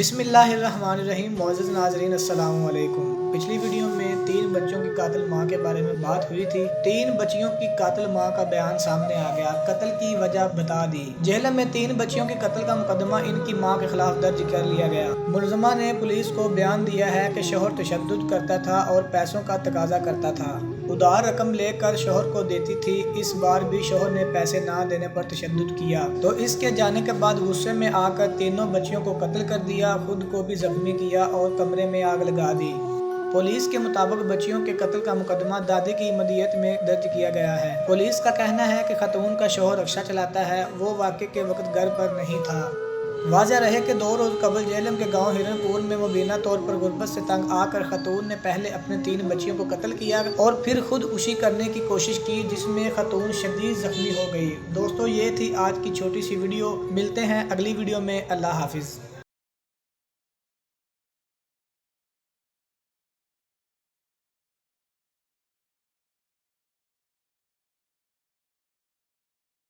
بسم اللہ الرحمن الرحیم۔ معزز ناظرین السلام علیکم۔ پچھلی ویڈیو میں 3 بچوں کی قاتل ماں کے بارے میں بات ہوئی تھی۔ 3 بچیوں کی قاتل ماں کا بیان سامنے آ گیا، قتل کی وجہ بتا دی۔ جہلم میں 3 بچیوں کے قتل کا مقدمہ ان کی ماں کے خلاف درج کر لیا گیا۔ ملزمہ نے پولیس کو بیان دیا ہے کہ شوہر تشدد کرتا تھا اور پیسوں کا تقاضا کرتا تھا۔ ادھار رقم لے کر شوہر کو دیتی تھی، اس بار بھی شوہر نے پیسے نہ دینے پر تشدد کیا تو اس کے جانے کے بعد غصے میں آ کر تینوں بچیوں کو قتل کر دیا، خود کو بھی زخمی کیا اور کمرے میں آگ لگا دی۔ پولیس کے مطابق بچیوں کے قتل کا مقدمہ دادی کی مدیت میں درج کیا گیا ہے۔ پولیس کا کہنا ہے کہ خاتون کا شوہر رکشہ چلاتا ہے، وہ واقعے کے وقت گھر پر نہیں تھا۔ واضح رہے کہ 2 روز قبل جہلم کے گاؤں ہرن پور میں مبینہ طور پر غربت سے تنگ آ کر خاتون نے پہلے اپنے 3 بچیوں کو قتل کیا اور پھر خودکشی کرنے کی کوشش کی، جس میں خاتون شدید زخمی ہو گئی۔ دوستو، یہ تھی آج کی چھوٹی سی ویڈیو۔ ملتے ہیں اگلی ویڈیو میں۔ اللہ حافظ۔